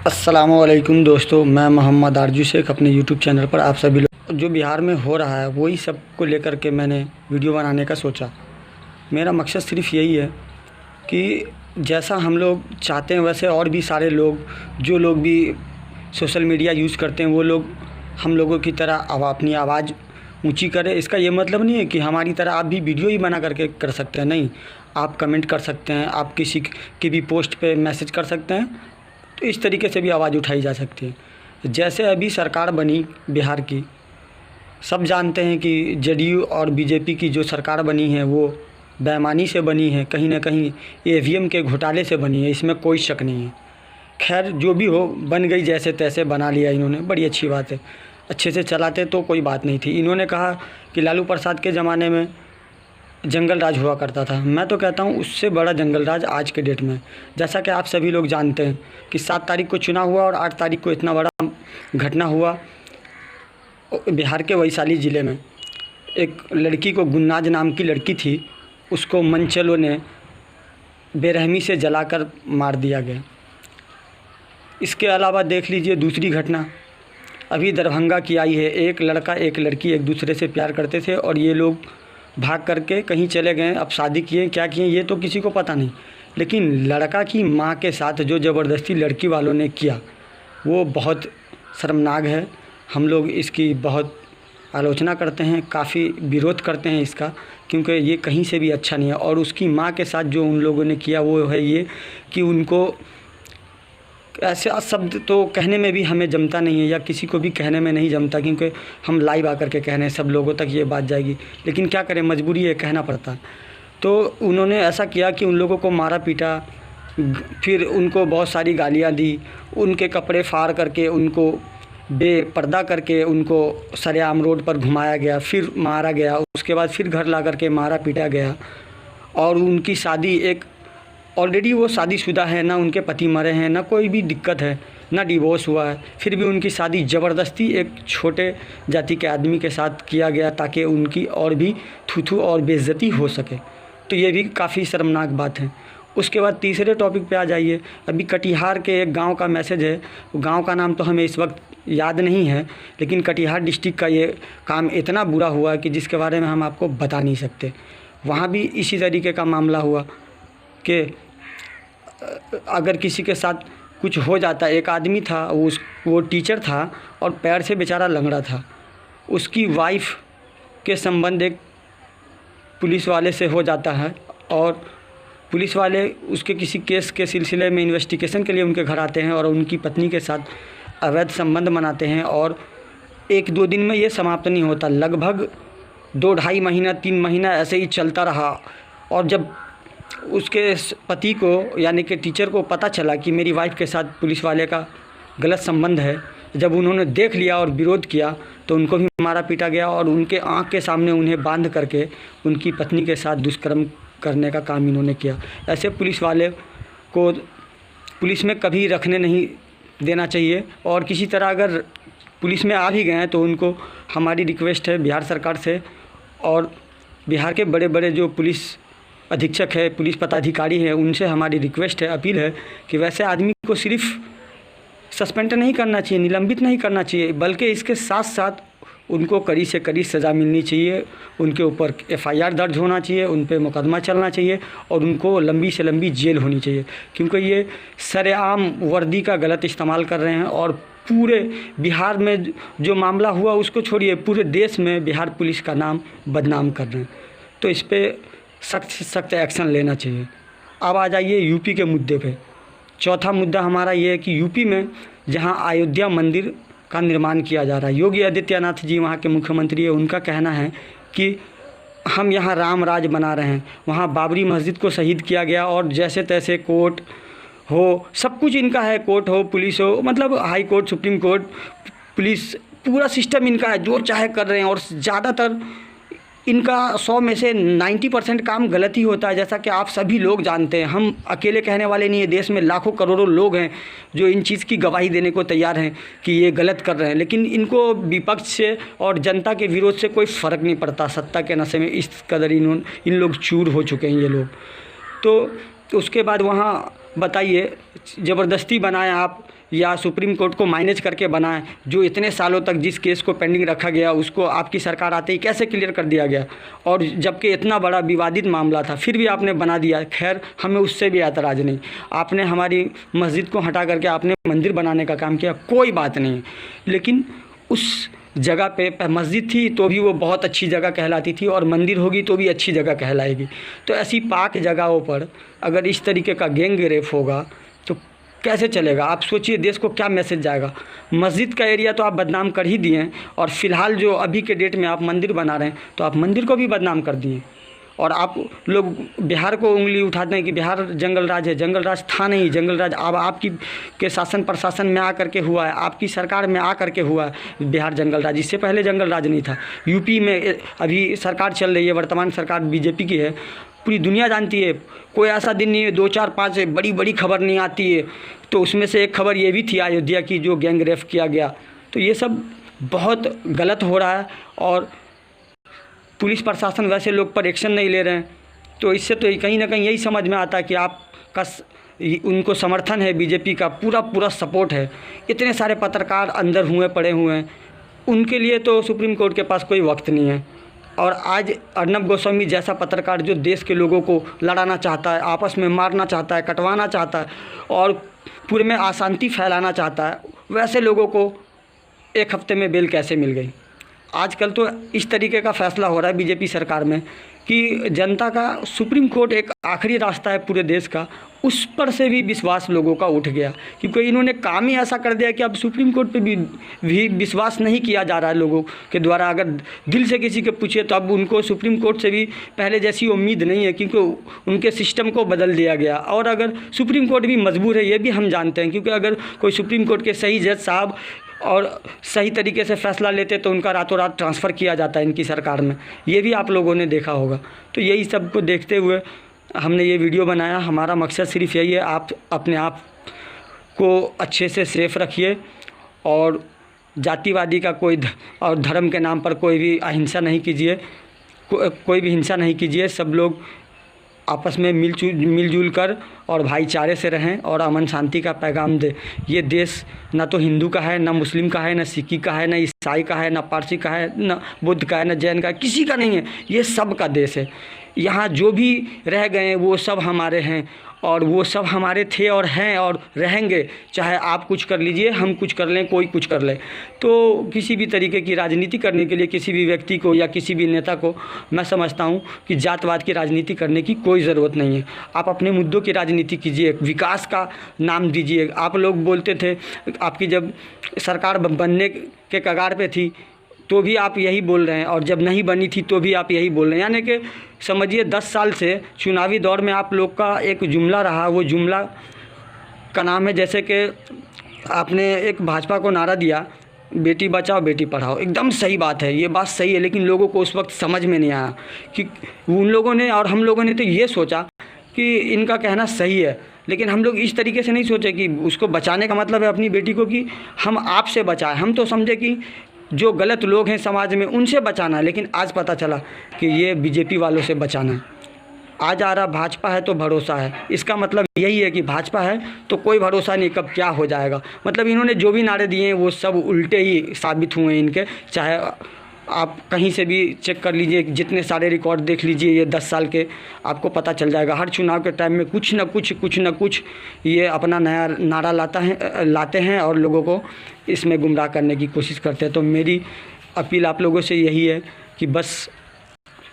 अस्सलामुअलैकुम दोस्तों, मैं मोहम्मद आरजू शेख अपने यूट्यूब चैनल पर आप सभी लोग जो बिहार में हो रहा है वही सब को लेकर के मैंने वीडियो बनाने का सोचा। मेरा मकसद सिर्फ यही है कि जैसा हम लोग चाहते हैं वैसे और भी सारे लोग जो लोग भी सोशल मीडिया यूज़ करते हैं वो लोग हम लोगों की तरह अब अपनी आवाज़ ऊंची करें। इसका ये मतलब नहीं है कि हमारी तरह आप भी वीडियो ही बना करके कर सकते हैं, नहीं, आप कमेंट कर सकते हैं, आप किसी की भी पोस्ट पे मैसेज कर सकते हैं, तो इस तरीके से भी आवाज़ उठाई जा सकती है। जैसे अभी सरकार बनी बिहार की, सब जानते हैं कि जेडीयू और बीजेपी की जो सरकार बनी है वो बेईमानी से बनी है, कहीं ना कहीं ईवीएम के घोटाले से बनी है, इसमें कोई शक नहीं है। खैर जो भी हो, बन गई, जैसे तैसे बना लिया इन्होंने, बड़ी अच्छी बात है। अच्छे से चलाते तो कोई बात नहीं थी। इन्होंने कहा कि लालू प्रसाद के ज़माने में जंगल राज हुआ करता था। मैं तो कहता हूँ उससे बड़ा जंगल राज आज के डेट में। जैसा कि आप सभी लोग जानते हैं कि 7 तारीख को चुनाव हुआ और 8 तारीख को इतना बड़ा घटना हुआ बिहार के वैशाली ज़िले में। एक लड़की को, गुन्नाज नाम की लड़की थी, उसको मनचलों ने बेरहमी से जलाकर मार दिया गया। इसके अलावा देख लीजिए दूसरी घटना अभी दरभंगा की आई है। एक लड़का एक लड़की एक दूसरे से प्यार करते थे और ये लोग भाग करके कहीं चले गए। अब शादी किए, क्या किए ये तो किसी को पता नहीं, लेकिन लड़का की माँ के साथ जो ज़बरदस्ती लड़की वालों ने किया वो बहुत शर्मनाक है। हम लोग इसकी बहुत आलोचना करते हैं, काफ़ी विरोध करते हैं इसका, क्योंकि ये कहीं से भी अच्छा नहीं है। और उसकी माँ के साथ जो उन लोगों ने किया वो है ये कि उनको ऐसे शब्द तो कहने में भी हमें जमता नहीं है, या किसी को भी कहने में नहीं जमता, क्योंकि हम लाइव आकर के कहने सब लोगों तक ये बात जाएगी, लेकिन क्या करें, मजबूरी है, कहना पड़ता है। तो उन्होंने ऐसा किया कि उन लोगों को मारा पीटा, फिर उनको बहुत सारी गालियाँ दी, उनके कपड़े फाड़ करके, उनको बेपर्दा करके उनको सरेआम रोड पर घुमाया गया, फिर मारा गया। उसके बाद फिर घर ला करके मारा पीटा गया। और उनकी शादी, एक ऑलरेडी वो शादीशुदा है, ना उनके पति मरे हैं, ना कोई भी दिक्कत है, ना डिवोर्स हुआ है, फिर भी उनकी शादी ज़बरदस्ती एक छोटे जाति के आदमी के साथ किया गया ताकि उनकी और भी थू और बेइज्जती हो सके। तो ये भी काफ़ी शर्मनाक बात है। उसके बाद तीसरे टॉपिक पे आ जाइए। अभी कटिहार के एक गांव का मैसेज है, गांव का नाम तो हमें इस वक्त याद नहीं है, लेकिन कटिहार डिस्ट्रिक्ट का ये काम इतना बुरा हुआ कि जिसके बारे में हम आपको बता नहीं सकते। वहाँ भी इसी तरीके का मामला हुआ कि अगर किसी के साथ कुछ हो जाता, एक आदमी था, वो टीचर था और पैर से बेचारा लंगड़ा था, उसकी वाइफ के संबंध एक पुलिस वाले से हो जाता है और पुलिस वाले उसके किसी केस के सिलसिले में इन्वेस्टिगेशन के लिए उनके घर आते हैं और उनकी पत्नी के साथ अवैध संबंध बनाते हैं। और 1-2 दिन में ये समाप्त नहीं होता, लगभग 2-2.5 महीना 3 महीना ऐसे ही चलता रहा। और जब उसके पति को यानी कि टीचर को पता चला कि मेरी वाइफ के साथ पुलिस वाले का गलत संबंध है, जब उन्होंने देख लिया और विरोध किया तो उनको भी मारा पीटा गया और उनके आंख के सामने उन्हें बांध करके उनकी पत्नी के साथ दुष्कर्म करने का काम इन्होंने किया। ऐसे पुलिस वाले को पुलिस में कभी रखने नहीं देना चाहिए। और किसी तरह अगर पुलिस में आ भी गए हैं तो उनको हमारी रिक्वेस्ट है बिहार सरकार से और बिहार के बड़े बड़े जो पुलिस अधीक्षक है, पुलिस पदाधिकारी हैं, उनसे हमारी रिक्वेस्ट है, अपील है कि वैसे आदमी को सिर्फ सस्पेंड नहीं करना चाहिए, निलंबित नहीं करना चाहिए, बल्कि इसके साथ साथ उनको कड़ी से कड़ी सज़ा मिलनी चाहिए, उनके ऊपर FIR दर्ज होना चाहिए, उन पर मुकदमा चलना चाहिए और उनको लंबी से लंबी जेल होनी चाहिए, क्योंकि ये सरेआम वर्दी का गलत इस्तेमाल कर रहे हैं। और पूरे बिहार में जो मामला हुआ उसको छोड़िए, पूरे देश में बिहार पुलिस का नाम बदनाम कर रहे हैं। तो इस पर सख्त से सख्त एक्शन लेना चाहिए। अब आ जाइए यूपी के मुद्दे पे। चौथा मुद्दा हमारा ये है कि यूपी में जहां अयोध्या मंदिर का निर्माण किया जा रहा है, योगी आदित्यनाथ जी वहां के मुख्यमंत्री है, उनका कहना है कि हम यहां राम राज बना रहे हैं। वहां बाबरी मस्जिद को शहीद किया गया और जैसे तैसे कोर्ट हो, सब कुछ इनका है, कोर्ट हो, पुलिस हो, मतलब high court, supreme court, police, पूरा सिस्टम इनका है, जो चाहे कर रहे हैं। और ज़्यादातर इनका 100 में से 90% काम गलत ही होता है, जैसा कि आप सभी लोग जानते हैं। हम अकेले कहने वाले नहीं है, देश में लाखों करोड़ों लोग हैं जो इन चीज़ की गवाही देने को तैयार हैं कि ये गलत कर रहे हैं, लेकिन इनको विपक्ष से और जनता के विरोध से कोई फ़र्क नहीं पड़ता। सत्ता के नशे में इस कदर इन लोग चूर हो चुके हैं ये लोग। तो उसके बाद वहाँ बताइए, ज़बरदस्ती बनाएं आप या सुप्रीम कोर्ट को मैनेज करके बनाएं? जो इतने सालों तक जिस केस को पेंडिंग रखा गया उसको आपकी सरकार आते ही कैसे क्लियर कर दिया गया, और जबकि इतना बड़ा विवादित मामला था फिर भी आपने बना दिया। खैर, हमें उससे भी ऐतराज़ नहीं। आपने हमारी मस्जिद को हटा करके आपने मंदिर बनाने का काम किया, कोई बात नहीं, लेकिन उस जगह पे मस्जिद थी तो भी वो बहुत अच्छी जगह कहलाती थी, और मंदिर होगी तो भी अच्छी जगह कहलाएगी। तो ऐसी पाक जगहों पर अगर इस तरीके का गैंग रेप होगा तो कैसे चलेगा? आप सोचिए, देश को क्या मैसेज जाएगा? मस्जिद का एरिया तो आप बदनाम कर ही दिए हैं, और फिलहाल जो अभी के डेट में आप मंदिर बना रहे हैं तो आप मंदिर को भी बदनाम कर दिए। और आप लोग बिहार को उंगली उठाते हैं कि बिहार जंगल राज है। जंगल राज था नहीं, जंगल राज अब आपकी के शासन प्रशासन में आकर के हुआ है, आपकी सरकार में आकर के हुआ है बिहार जंगल राज। इससे पहले जंगल राज नहीं था। यूपी में अभी सरकार चल रही है, वर्तमान सरकार बीजेपी की है, पूरी दुनिया जानती है। कोई ऐसा दिन नहीं है 2 4 5 बड़ी बड़ी खबर नहीं आती है। तो उसमें से एक खबर ये भी थी अयोध्या की, जो गैंग रेप किया गया। तो ये सब बहुत गलत हो रहा है, और पुलिस प्रशासन वैसे लोग पर एक्शन नहीं ले रहे हैं। तो इससे तो कहीं ना कहीं यही समझ में आता है कि आपका उनको समर्थन है, बीजेपी का पूरा सपोर्ट है। इतने सारे पत्रकार अंदर हुए पड़े हुए हैं, उनके लिए तो सुप्रीम कोर्ट के पास कोई वक्त नहीं है। और आज अर्नब गोस्वामी जैसा पत्रकार जो देश के लोगों को लड़ाना चाहता है, आपस में मारना चाहता है, कटवाना चाहता है और पूरे में अशांति फैलाना चाहता है, वैसे लोगों को एक हफ्ते में बेल कैसे मिल गई? आजकल तो इस तरीके का फैसला हो रहा है बीजेपी सरकार में कि जनता का सुप्रीम कोर्ट एक आखिरी रास्ता है पूरे देश का, उस पर से भी विश्वास लोगों का उठ गया, क्योंकि इन्होंने काम ही ऐसा कर दिया कि अब सुप्रीम कोर्ट पे भी विश्वास नहीं किया जा रहा है लोगों के द्वारा। अगर दिल से किसी के पूछिए तो अब उनको सुप्रीम कोर्ट से भी पहले जैसी उम्मीद नहीं है, क्योंकि उनके सिस्टम को बदल दिया गया। और अगर सुप्रीम कोर्ट भी मजबूर है, ये भी हम जानते हैं, क्योंकि अगर कोई सुप्रीम कोर्ट के सही जज साहब और सही तरीके से फ़ैसला लेते तो उनका रातों रात ट्रांसफ़र किया जाता है इनकी सरकार में। ये भी आप लोगों ने देखा होगा। तो यही सब को देखते हुए हमने ये वीडियो बनाया। हमारा मकसद सिर्फ यही है, आप अपने आप को अच्छे से सेफ रखिए, और जातिवादी का कोई और धर्म के नाम पर कोई भी अहिंसा नहीं कीजिए, कोई भी हिंसा नहीं कीजिए। सब लोग आपस में मिलजुल कर और भाईचारे से रहें और अमन शांति का पैगाम दे। ये देश ना तो हिंदू का है, ना मुस्लिम का है, ना सिक्की का है, ना ईसाई का है, ना पारसी का है, ना बुद्ध का है, ना जैन का है, किसी का नहीं है। ये सब का देश है। यहाँ जो भी रह गए वो सब हमारे हैं, और वो सब हमारे थे और हैं और रहेंगे, चाहे आप कुछ कर लीजिए, हम कुछ कर लें, कोई कुछ कर ले। तो किसी भी तरीके की राजनीति करने के लिए किसी भी व्यक्ति को या किसी भी नेता को मैं समझता हूँ कि जातवाद की राजनीति करने की कोई ज़रूरत नहीं है। आप अपने मुद्दों की राजनीति कीजिए, विकास का नाम दीजिए। आप लोग बोलते थे, आपकी जब सरकार बनने के कगार पे थी तो भी आप यही बोल रहे हैं, और जब नहीं बनी थी तो भी आप यही बोल रहे हैं। यानी कि समझिए 10 साल से चुनावी दौर में आप लोग का एक जुमला रहा, वो जुमला का नाम है, जैसे कि आपने एक भाजपा को नारा दिया, बेटी बचाओ बेटी पढ़ाओ। एकदम सही बात है, ये बात सही है, लेकिन लोगों को उस वक्त समझ में नहीं आया कि उन लोगों ने और हम लोगों ने तो ये सोचा कि इनका कहना सही है, लेकिन हम लोग इस तरीके से नहीं सोचे कि उसको बचाने का मतलब है अपनी बेटी को कि हम आपसे बचाएं। हम तो समझे कि जो गलत लोग हैं समाज में उनसे बचाना है, लेकिन आज पता चला कि ये बीजेपी वालों से बचाना है। आज आ रहा भाजपा है तो भरोसा है, इसका मतलब यही है कि भाजपा है तो कोई भरोसा नहीं कब क्या हो जाएगा। मतलब इन्होंने जो भी नारे दिए हैं वो सब उल्टे ही साबित हुए हैं इनके। चाहे आप कहीं से भी चेक कर लीजिए, जितने सारे रिकॉर्ड देख लीजिए ये 10 साल के, आपको पता चल जाएगा। हर चुनाव के टाइम में कुछ न कुछ ये अपना नया नारा लाते हैं और लोगों को इसमें गुमराह करने की कोशिश करते हैं। तो मेरी अपील आप लोगों से यही है कि बस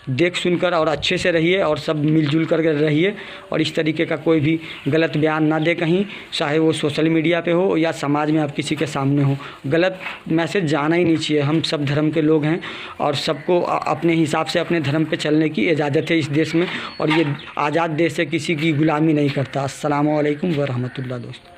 देख सुनकर और अच्छे से रहिए और सब मिलजुल कर रहिए, और इस तरीके का कोई भी गलत बयान ना दे कहीं, चाहे वो सोशल मीडिया पे हो या समाज में आप किसी के सामने हो। गलत मैसेज जाना ही नहीं चाहिए। हम सब धर्म के लोग हैं और सबको अपने हिसाब से अपने धर्म पे चलने की इजाज़त है इस देश में, और ये आज़ाद देश से किसी की गुलामी नहीं करता। अस्सलामु अलैकुम व रहमतुल्लाह दोस्तों।